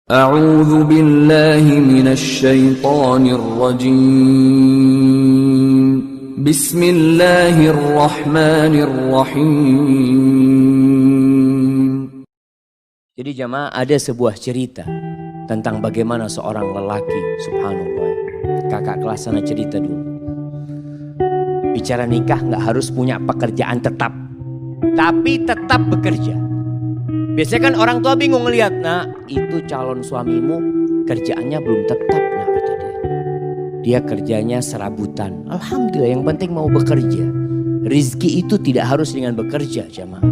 أعوذ بالله من الشيطان الرجيم بسم الله الرحمن الرحيم. Jadi jamaah, ada sebuah cerita tentang bagaimana seorang lelaki, subhanallah, kakak kelas sana cerita dulu. Bicara nikah nggak harus punya pekerjaan tetap, tapi tetap bekerja. Biasanya kan orang tua bingung ngelihat, nah itu calon suamimu kerjaannya belum tetap, nah kata dia. Dia kerjanya serabutan. Alhamdulillah, yang penting mau bekerja. Rizki itu tidak harus dengan bekerja, jamaah.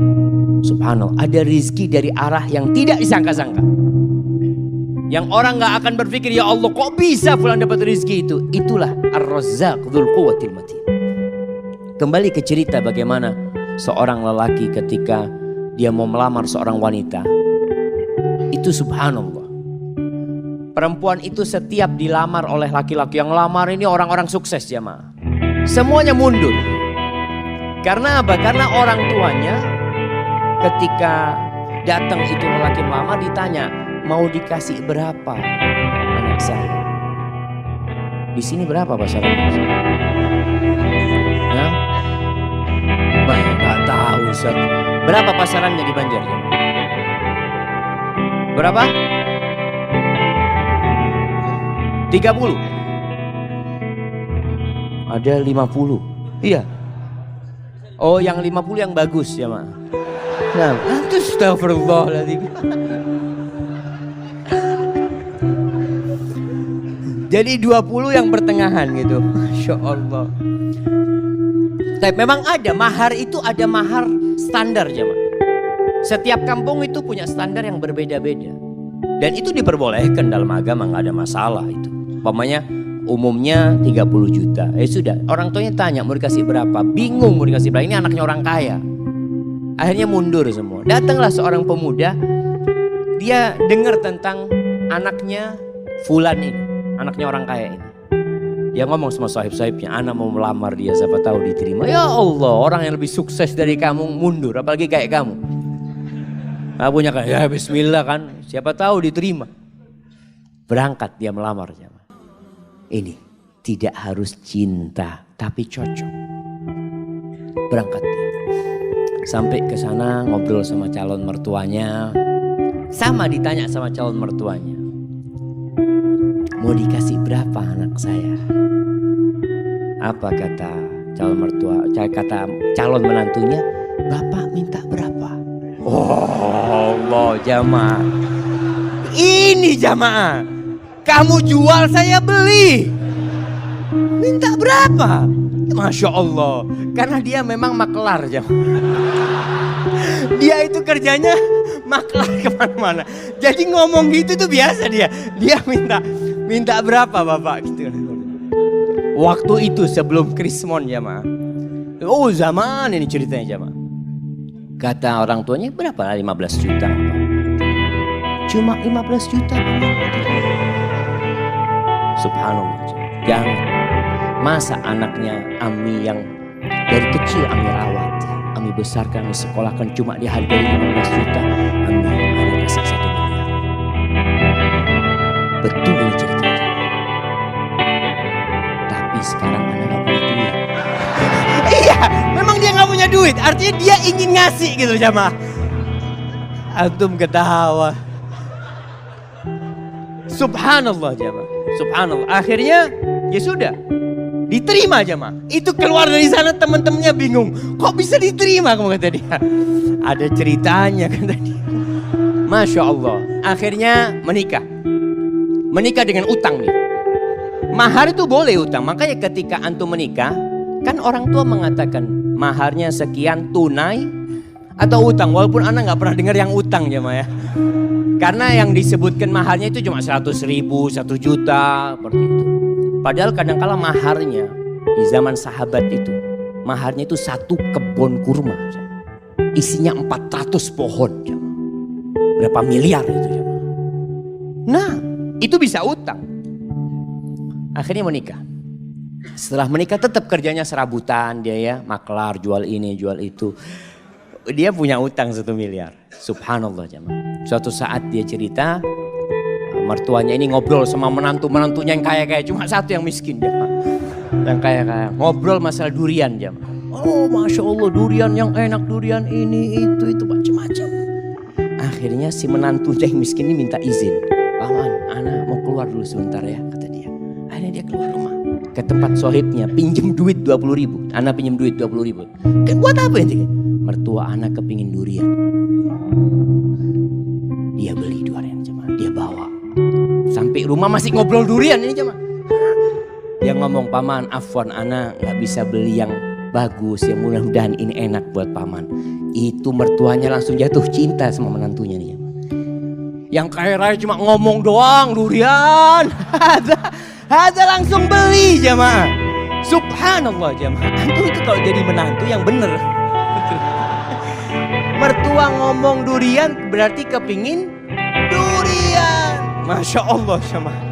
Subhanallah, ada rizki dari arah yang tidak disangka-sangka. Yang orang gak akan berpikir, ya Allah kok bisa fulan dapat rizki itu. Itulah Ar-Razzaq Dzul Quwwatil Matin. Kembali ke cerita bagaimana seorang lelaki ketika dia mau melamar seorang wanita. Itu subhanallah, perempuan itu setiap dilamar oleh laki-laki, yang lamar ini orang-orang sukses jamaah, semuanya mundur. Karena apa? Karena orang tuanya ketika datang itu lelaki melamar ditanya, mau dikasih berapa anak saya? Di sini berapa pasarannya? Nah, nggak tahu Ustaz. Berapa pasarannya di Banjar? Berapa? 30. Ada 50. Iya. Oh, yang 50 yang bagus ya, Mak. Nah, itu astagfirullahaladzim. Jadi 20 yang pertengahan gitu. Masya Allah. Tapi memang ada mahar, itu ada mahar standar jemaah. Setiap kampung itu punya standar yang berbeda-beda. Dan itu diperbolehkan dalam agama, nggak ada masalah itu. Umpamanya umumnya 30 juta. Sudah, orang tuanya tanya mau dikasih berapa. Bingung mau dikasih berapa, ini anaknya orang kaya. Akhirnya mundur semua. Datanglah seorang pemuda. Dia dengar tentang anaknya fulan ini, anaknya orang kaya ini. Dia ngomong sama sahib-sahibnya, anak mau melamar dia, siapa tahu diterima. Ya Allah, orang yang lebih sukses dari kamu mundur, apalagi kayak kamu. Nah, punya kayak, ya bismillah kan, siapa tahu diterima. Berangkat dia melamar. Ini tidak harus cinta, tapi cocok. Berangkat dia. Sampai ke sana ngobrol sama calon mertuanya. Sama ditanya sama calon mertuanya. Mau dikasih berapa anak saya? Apa kata calon mertua, kata calon menantunya, Bapak minta berapa? Oh Allah jamaah. Ini jamaah. Kamu jual saya beli. Minta berapa? Masya Allah. Karena dia memang makelar jamaah. Dia itu kerjanya makelar kemana-mana. Jadi ngomong gitu tuh biasa dia. Dia minta berapa Bapak gitu. Waktu itu sebelum Krismon jamaah. Oh zaman ini ceritanya jamaah. Kata orang tuanya berapa? 15 juta. Cuma 15 juta. Subhanallah. Jangan. Masa anaknya Ami yang dari kecil Ami rawat, Ami besarkan, Ami sekolahkan, cuma dihargai 15 juta. Ami ada kasih 1 miliar. Betul ini ceritanya. Sekarang anak gak punya duit. Iya, memang dia gak punya duit. Artinya dia ingin ngasih gitu jamaah. Antum ketawa. Subhanallah jamaah. Subhanallah. Akhirnya ya sudah diterima jamaah. Itu keluar dari sana teman-temannya bingung. Kok bisa diterima kamu kata dia. Ada ceritanya kata dia. Masya Allah. Akhirnya menikah. Menikah dengan utang nih. Mahar itu boleh utang, makanya ketika antum menikah, kan orang tua mengatakan maharnya sekian tunai atau utang. Walaupun anak nggak pernah dengar yang utang jemaah ya. Karena yang disebutkan maharnya itu cuma 100.000, 1 juta, seperti itu. Padahal kadang-kala maharnya di zaman sahabat itu, maharnya itu 1 kebun kurma, isinya 400 pohon. Berapa miliar itu jemaah. Nah, itu bisa utang. Akhirnya menikah. Setelah menikah tetap kerjanya serabutan dia ya. Maklar, jual ini, jual itu. Dia punya utang 1 miliar. Subhanallah jemaah. Suatu saat dia cerita, mertuanya ini ngobrol sama menantunya yang kaya-kaya, cuma satu yang miskin jemaah. Yang kaya-kaya ngobrol masalah durian jemaah. Oh Masya Allah, durian yang enak, durian ini itu macam-macam. Akhirnya si menantunya yang miskin ini minta izin. Paman, ana mau keluar dulu sebentar ya, kata dia. Akhirnya dia keluar rumah ke tempat sohibnya, pinjem duit 20.000. Ana pinjem duit 20.000. Buat apa ini? Mertua ana kepingin durian. Dia beli durian jemaah, dia bawa. Sampai rumah masih ngobrol durian ini jemaah. Dia ngomong, paman afwan ana gak bisa beli yang bagus, ya mudah-mudahan ini enak buat paman. Itu mertuanya langsung jatuh cinta sama menantunya nih. Yang kaya raya cuma ngomong doang durian. Ada langsung beli jemaah. Subhanallah jemaah. Antum itu kalau jadi menantu yang bener. Mertua ngomong durian berarti kepingin durian. Masya Allah jemaah.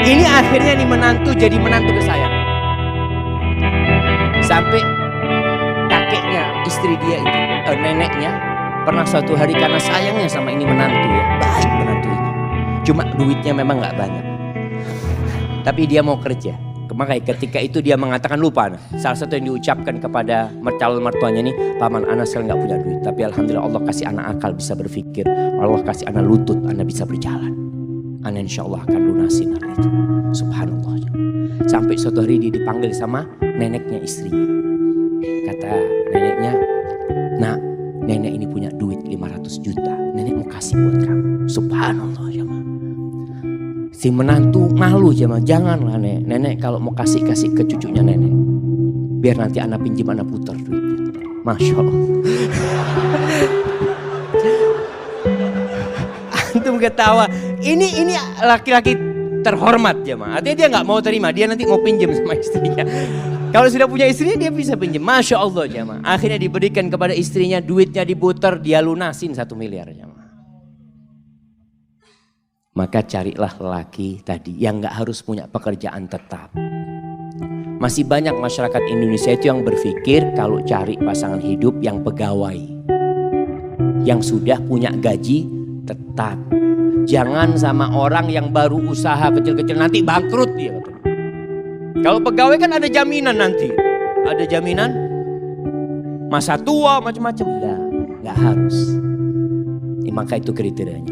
Ini akhirnya nih menantu jadi menantu kesayangan. Sampai kakeknya, istri dia itu, neneknya pernah suatu hari karena sayangnya sama ini menantu ya, baik menantu ini. Cuma duitnya memang gak banyak. Tapi dia mau kerja. Makanya ketika itu dia mengatakan lupa. Salah satu yang diucapkan kepada calon mertuanya ini, paman ana sekarang gak punya duit. Tapi alhamdulillah Allah kasih anak akal bisa berpikir. Allah kasih anak lutut, anak bisa berjalan. Anak insya Allah akan lunasin hal itu. Subhanallah. Sampai suatu hari dia dipanggil sama neneknya istrinya. Kata neneknya, nak, nenek ini punya duit 500 juta. Nenek mau kasih buat kamu. Subhanallah jemaah. Si menantu malu jemaah. Janganlah nenek kalau mau kasih ke cucunya nenek. Biar nanti anak pinjam anak putar duitnya. Masya Allah. Antum ketawa. Ini laki-laki terhormat jemaah. Artinya dia nggak mau terima. Dia nanti mau pinjam sama istrinya. Kalau sudah punya istrinya dia bisa pinjam. Masya Allah jemaah. Akhirnya diberikan kepada istrinya, duitnya diputar, dia lunasin 1 miliar jemaah. Maka carilah laki tadi yang nggak harus punya pekerjaan tetap. Masih banyak masyarakat Indonesia itu yang berpikir kalau cari pasangan hidup yang pegawai, yang sudah punya gaji tetap. Jangan sama orang yang baru usaha kecil-kecil nanti bangkrut dia. Kalau pegawai kan ada jaminan nanti. Ada jaminan masa tua macam-macam. Nggak harus. Maka itu kriterianya.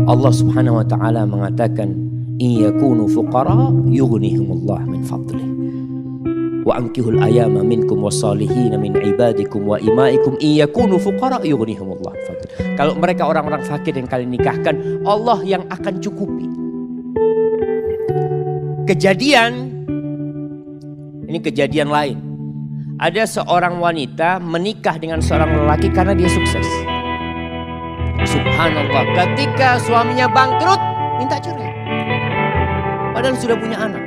Allah Subhanahu wa taala mengatakan, "In yakunu fuqara yughnihimullah min fadlih. Wa ankihul ayama minkum wassalihin min ibadikum wa imaikum in yakunu fuqara yughnihimullah min fadlih." Kalau mereka orang-orang fakir yang kalian nikahkan, Allah yang akan cukupi. Ini kejadian lain. Ada seorang wanita menikah dengan seorang lelaki karena dia sukses. Subhanallah, ketika suaminya bangkrut, minta cerai. Padahal sudah punya anak.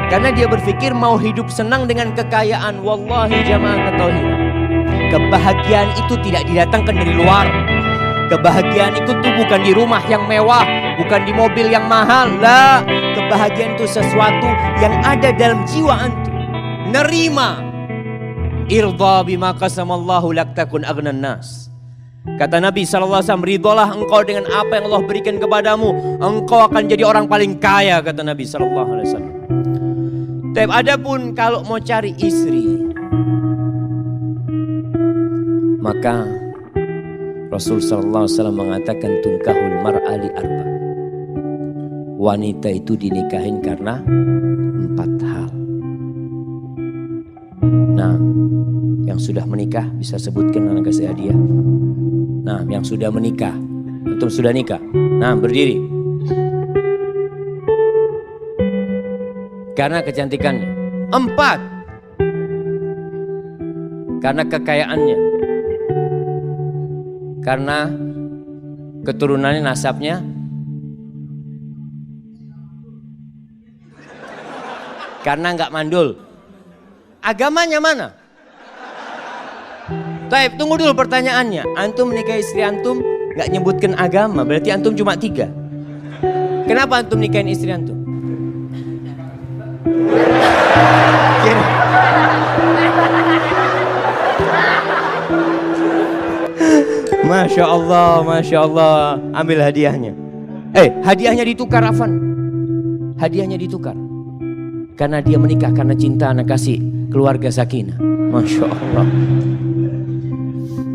Karena dia berpikir mau hidup senang dengan kekayaan. Wallahi jamaah ketahuilah, kebahagiaan itu tidak didatangkan dari luar. Kebahagiaan itu tuh bukan di rumah yang mewah, bukan di mobil yang mahal. Lah, kebahagiaan itu sesuatu yang ada dalam jiwa antum. Nerima. Irda bima qasamallahu lak takun aghnan nas. Kata Nabi SAW, ridholah engkau dengan apa yang Allah berikan kepadamu, engkau akan jadi orang paling kaya, kata Nabi SAW. Tapi adapun kalau mau cari istri, maka Rasul SAW mengatakan tungkahul mar'ali arba. Wanita itu dinikahin karena 4 hal. Nah, yang sudah menikah bisa sebutkan, anak kasih hadiah. Nah, yang sudah menikah, antum sudah nikah. Nah, berdiri. Karena kecantikannya. 4. Karena kekayaannya. Karena keturunannya, nasabnya. Karena nggak mandul. Agamanya mana? Taib, tunggu dulu pertanyaannya. Antum menikah istri antum nggak nyebutkan agama, berarti antum cuma 3. Kenapa antum nikahin istri antum? Masya Allah, Masya Allah. Ambil hadiahnya. Hadiahnya ditukar, Afan. Hadiahnya ditukar. Karena dia menikah karena cinta, anak kasih keluarga sakinah. Masya Allah.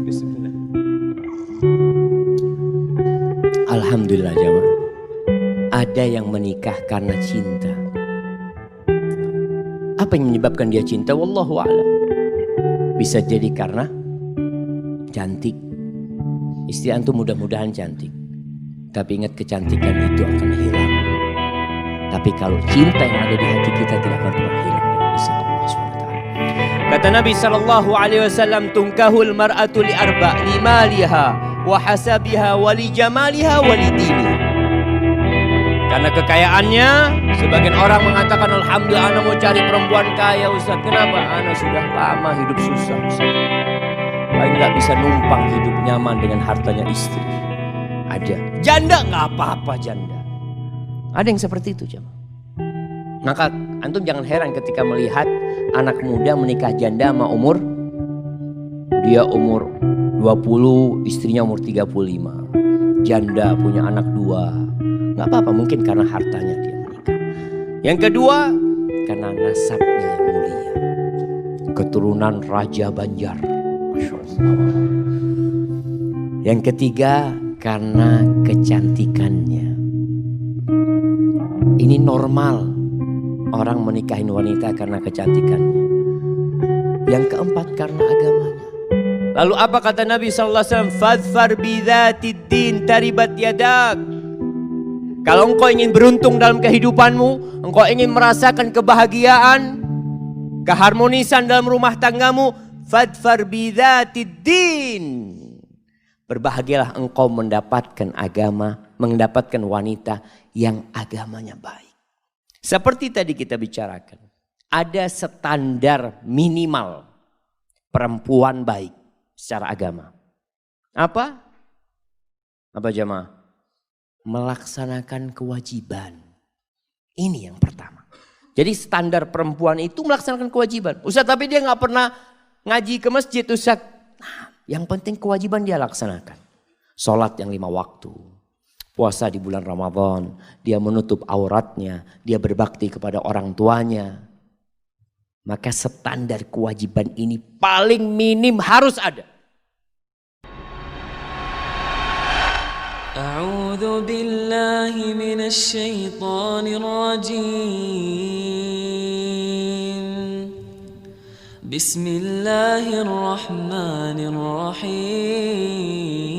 Bismillah. Alhamdulillah jamaah. Ada yang menikah karena cinta. Apa yang menyebabkan dia cinta? Wallahu a'lam. Bisa jadi karena cantik. Istri antum mudah-mudahan cantik. Tapi ingat, kecantikan itu akan hilang. Tapi kalau cinta yang ada di hati kita tidak akan pernah hilang dengan izin Allah SWT. Kata Nabi SAW, tunkahul mar'atu li arba' limaliha wa hasabiha wa li jamaliha wa li diniha. Karena kekayaannya, sebagian orang mengatakan, alhamdulillah ana mau cari perempuan kaya Ustaz. Kenapa? Ana sudah lama hidup susah Ustaz. Paling gak bisa numpang hidup nyaman dengan hartanya istri. Ada. Janda gak apa-apa janda. Ada yang seperti itu jemaah. Maka antum jangan heran ketika melihat anak muda menikah janda sama umur. Dia umur 20, istrinya umur 35. Janda punya anak 2. Gak apa-apa, mungkin karena hartanya dia menikah. Yang kedua, karena nasabnya yang mulia. Keturunan Raja Banjar. Masya Allah. Yang ketiga, karena kecantikannya. Ini normal orang menikahin wanita karena kecantikannya. Yang keempat, karena agamanya. Lalu apa kata Nabi SAW? Fadfar bidhatid din taribat yadak. Kalau engkau ingin beruntung dalam kehidupanmu, engkau ingin merasakan kebahagiaan, keharmonisan dalam rumah tanggamu, fadfar bidhatid din. Berbahagialah engkau mendapatkan agama, mendapatkan wanita yang agamanya baik. Seperti tadi kita bicarakan, ada standar minimal perempuan baik secara agama. Apa? Apa jemaah? Melaksanakan kewajiban. Ini yang pertama. Jadi standar perempuan itu melaksanakan kewajiban. Ustaz, tapi dia gak pernah ngaji ke masjid Ustaz. Nah, yang penting kewajiban dia laksanakan. Sholat yang 5 waktu. Puasa di bulan Ramadan. Dia menutup auratnya. Dia berbakti kepada orang tuanya. Maka standar kewajiban ini paling minim harus ada. A'udzu billahi minasy syaithanir rajim. Bismillahirrahmanirrahim.